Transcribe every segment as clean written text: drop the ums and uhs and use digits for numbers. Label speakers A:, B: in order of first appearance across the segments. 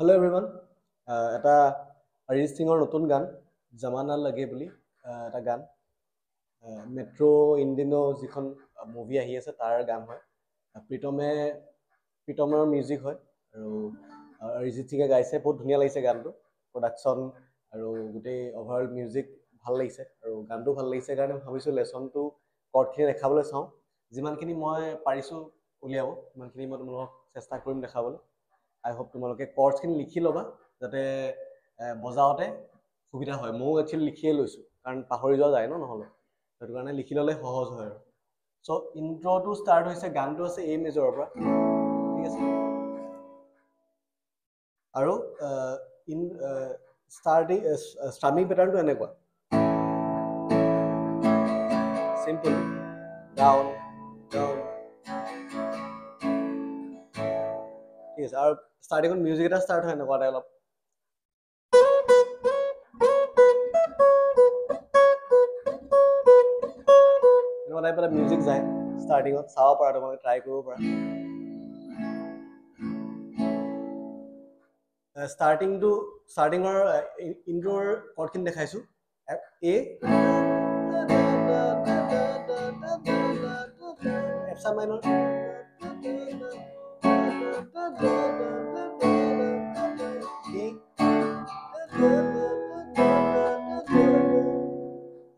A: hello' everyone এটা অৰিজিত সিঙৰ নতুন গান জামানা লাগে বুলি এটা গান মেট্ৰ' ইণ্ডিনো যিখন মুভি আহি আছে তাৰ গান হয় প্ৰীতমৰ মিউজিক হয় আৰু অৰিজিত সিঙে গাইছে বহুত ধুনীয়া লাগিছে গানটো প্ৰডাকশ্যন আৰু গোটেই অভাৰঅল মিউজিক ভাল লাগিছে আৰু গানটো ভাল লাগিছে কাৰণে ভাবিছোঁ লেচনটো কৰ্ডখিনি দেখাবলৈ চাওঁ যিমানখিনি মই পাৰিছোঁ উলিয়াব সিমানখিনি মই তোমালোকক চেষ্টা কৰিম দেখাবলৈ আই হোপ তোমালোকে কৰ্ডছখিনি লিখি ল'বা যাতে বজাওঁতে সুবিধা হয় ময়ো একচুৱেলি লিখিয়ে লৈছোঁ কাৰণ পাহৰি যোৱা যায় নহ'লে সেইটো কাৰণে লিখি ল'লে সহজ হয় আৰু চ' ইণ্ট্ৰটো ষ্টাৰ্ট হৈছে গানটো আছে এ মেজৰৰ পৰা ঠিক আছে আৰু ষ্টাৰ্মিং পেটাৰ্ণটো এনেকুৱা চিম্পল ডাউন ডাউন ঠিক আছে আৰু ষ্টাৰ্টিঙত মিউজিক এটা ষ্টাৰ্ট হয় এনেকুৱা অলপ এনেকুৱা টাইপ এটা মিউজিক যায় ষ্টাৰ্টিঙত চাব পাৰা তোমালোকে ট্ৰাই কৰিব পাৰা ষ্টাৰ্টিঙৰ ইণ্ট্ৰৰ কৰ্ডখিনি দেখাইছোঁ এ এফ চাব মাইনৰ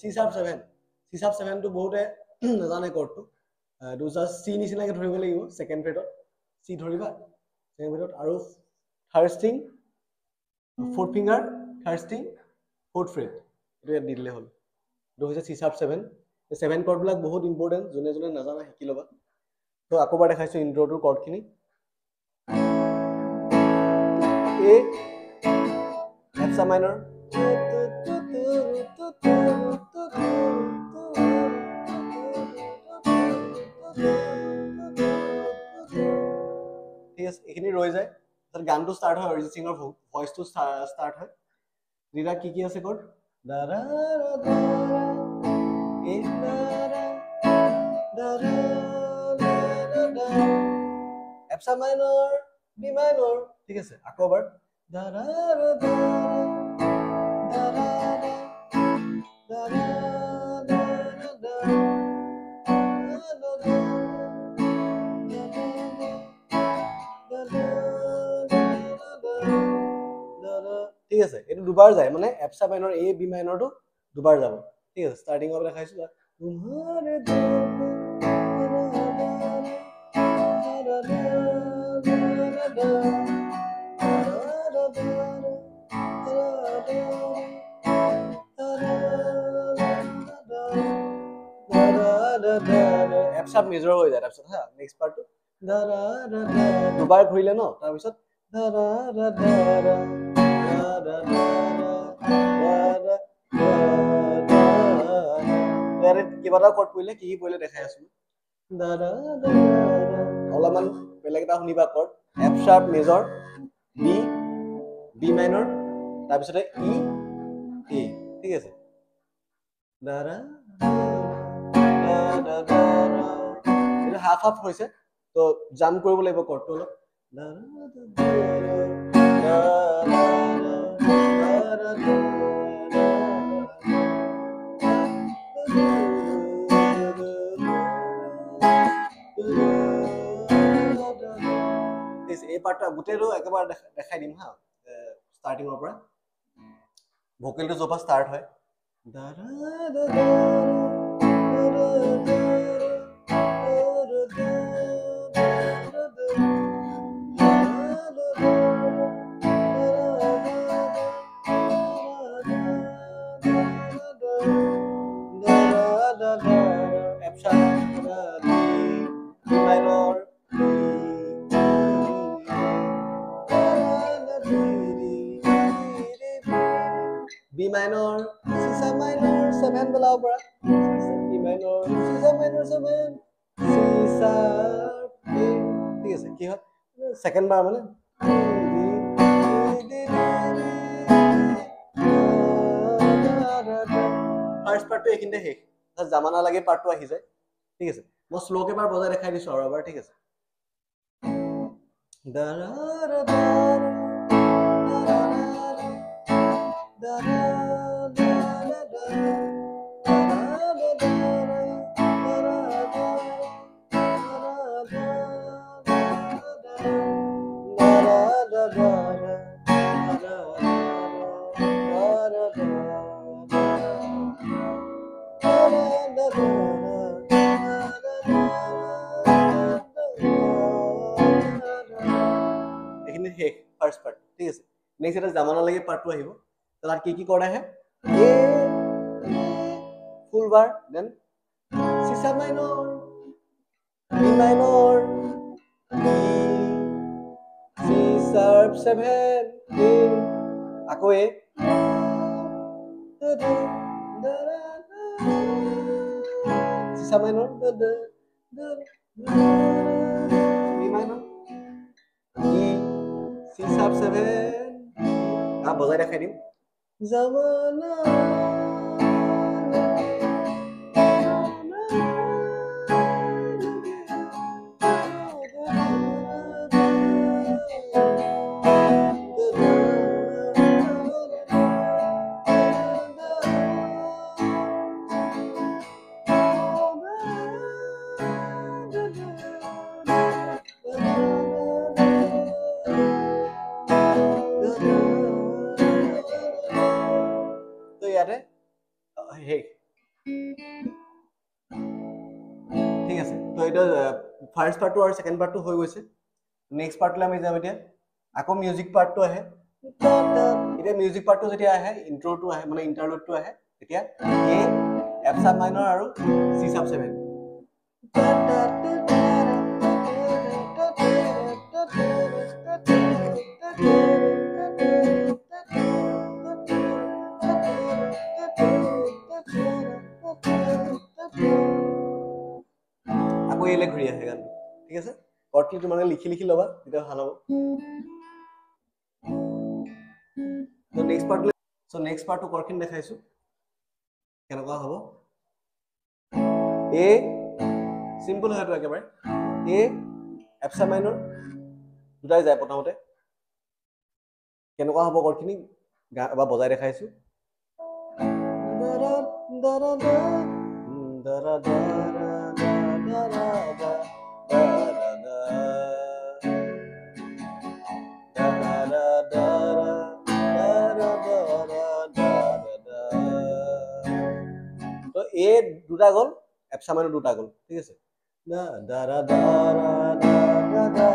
A: চি চাৰ্প 7টো বহুতে নাজানে কৰ্ডটো এইটো জাষ্ট চি নিচিনাকৈ ধৰিব লাগিব ছেকেণ্ড ফ্ৰেটত চি ধৰিবা ছেকেণ্ড ফ্ৰেটত আৰু third string fourth finger third string fourth freight এইটো ইয়াত দি দিলে হ'ল এইটো হৈছে চি চাৰ্প 7 কৰ্ডবিলাক বহুত ইম্পৰ্টেণ্ট যোনে যোনে নাজানা শিকি ল'বা তো আকৌবাৰ দেখাইছোঁ ইণ্ট্ৰটোৰ কৰ্ডখিনি এ এফ চাব মাইনৰ ঠিক আছে এইখিনি ৰৈ যায় তাৰপিছত গানটো ষ্টাৰ্ট হয় অৰিজিত সিঙৰ ভইচটো ষ্টাৰ্ট হয় ৰীৰা কি আছে কৰ্ড এফ চাব মাইনৰ বি মাইনৰ ঠিক আছে আকৌ এবাৰ ঠিক আছে এইটো দুবাৰ যায় মানে এফ চাব মাইনৰ এ বি মাইনৰটো দুবাৰ যাব ঠিক আছে ষ্টাৰ্টিঙৰ পৰা দেখাইছোঁ এফ চাব মেজৰ হৈ যায় তাৰপিছত হা নেক্সট পাৰ্টটো দুবাৰ ঘূৰিলে ন তাৰপিছত কিবা এটা কৰ্ড পৰিলে কি পৰিলে দেখাই আছো অলপমান বেলেগ এটা শুনিবা cord F sharp major B minor তাৰপিছতে ই এ ঠিক আছে এইটো হাফ হাফ হৈছে তো জাম্প কৰিব লাগিব কৰ্ডটো অলপ এই পাৰ্টটা গোটেইটো একেবাৰে দেখাই দিম হা ষ্টাৰ্টিঙৰ পৰা ভোকেলটো য'ৰ পৰা ষ্টাৰ্ট হয় বি মাইনৰ চি চাব মাইনৰ 7 বলাব পৰা বি মাইনৰ চি চাব মাইনৰ 7 চি চাব ঠিক আছে কি হয় সেকেন্ড বাৰ মানে ফাৰ্ষ্ট পাৰ্টটো এইখিনিতে শেষ জামানা লাগে পাৰ্টটো আহি যায় ঠিক আছে মই শ্লোক এবাৰ বজাই দেখাই দিছোঁ আৰু এবাৰ ঠিক আছে এইখিনি শেষ ফাৰ্ষ্ট পাৰ্ট ঠিক আছে নেক্সট এটা জামানালৈকে পাৰ্টটো আহিব তাত কি কৰ্ড আহে A full bar then C sharp minor B minor B C sharp 7 আকৌ A C sharp minor B minor E, C sharp 7 বজাই দেখাই দিম জামানা ঠিক আছে তো এটা ফার্স্ট পার্টটো আর সেকেন্ড পার্টটো হৈ গৈছে নেক্সট পার্টলে আমি যাম এতিয়া আকৌ মিউজিক পার্টটো আহে এটা মিউজিক পার্টটো যেতিয়া আহে ইন্ট্ৰোটো আহে মানে ইন্টাৰলুডটো আহে তেতিয়া এ এফ শাৰ্প মাইনৰ আৰু চি শাৰ্প 7 আকৌ এলে ঘূৰি আহে গান ঠিক আছে কৰ্ডটো তোমালোকে লিখি লিখি ল'বা তেতিয়া ভাল হ'ব তো নেক্সট পাৰ্টটো কৰ্ডখিনি দেখাইছো কেনেকুৱা হ'ব এ সিম্পল হয়তো একেবাৰে এ এফ শাৰ্প মাইনৰ দুটাই যায় প্ৰথমতে কেনেকুৱা হ'ব কৰ্ডখিনি এবাৰ বজাই দেখাইছো তো এ দুটা গ'ল এফ শাৰ্প মাইনৰ দুটা গ'ল ঠিক আছে দা দা দা দা দা দা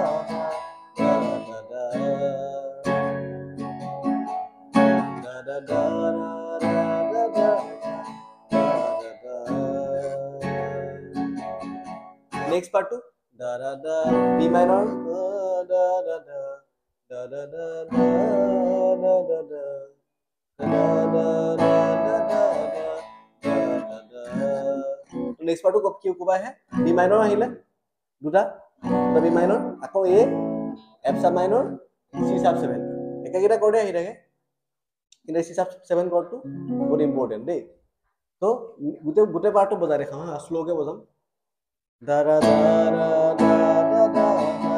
A: next part to da da da B minor da da da da da da da da da da next part to কি কোবা হে B minor আহিলে দুটা B minor আকৌ A F sharp minor C sharp 7 একাকিটা কৰ্ডে আহি থাকে কিন্তু C sharp 7 কৰ্ডটো বহুত important দেই তো গুটে পাৰ্টটো বজাই দেখা হা স্লোকে বজাম da da da da da da da da da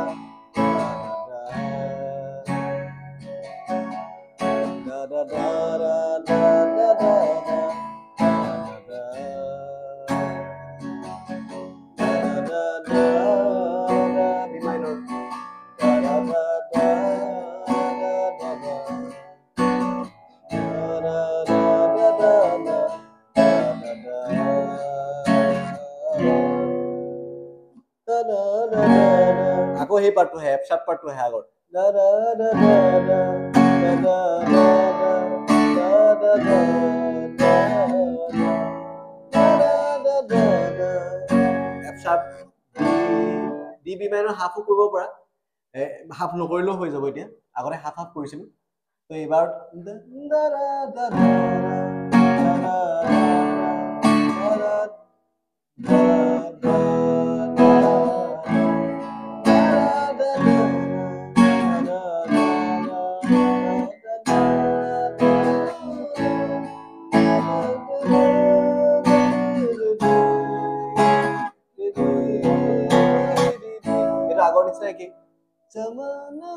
A: আকৌ সেই পাৰ্টটো হে এফ শাৰ্প পাৰ্টটো হে আগৰ দা দা দা দা দা দা দা দা দা দা F sharp D B minor হাফো কৰিব পৰা হাফ নকৰিলেও হৈ যাব এতিয়া আগতে হাফ হাফ কৰিছিলো তো এইবাৰ দা দা দা দা আগৰ নিচিনা কি জামানা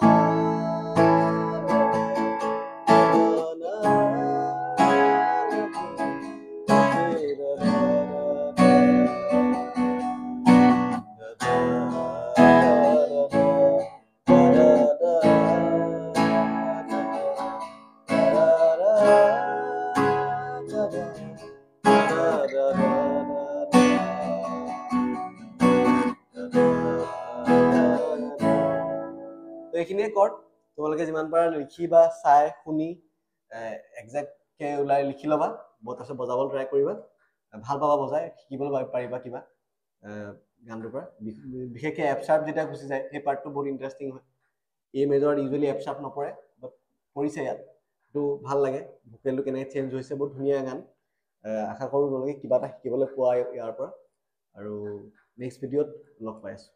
A: তোমালোকে যিমান পাৰা লিখিবা চাই শুনি একজেক্টকৈ ওলাই লিখি ল'বা তাৰপিছত বজাবলৈ ট্ৰাই কৰিবা ভাল পাবা বজাই শিকিবলৈ পাৰিবা কিবা গানটোৰ পৰা বিশেষকৈ এফ চাৰ্প যেতিয়া গুচি যায় সেই পাৰ্টটো বহুত ইণ্টাৰেষ্টিং হয় এই মেজৰত ইউজুৱেলি এফ চাৰ্প নপৰে বাট পৰিছে ইয়াত সেইটো ভাল লাগে ভোকেলটো কেনেকৈ চেঞ্জ হৈছে বহুত ধুনীয়া গান আশা কৰোঁ তোমালোকে কিবা এটা শিকিবলৈ পোৱা ইয়াৰ পৰা আৰু নেক্সট ভিডিঅ'ত লগ পাই আছোঁ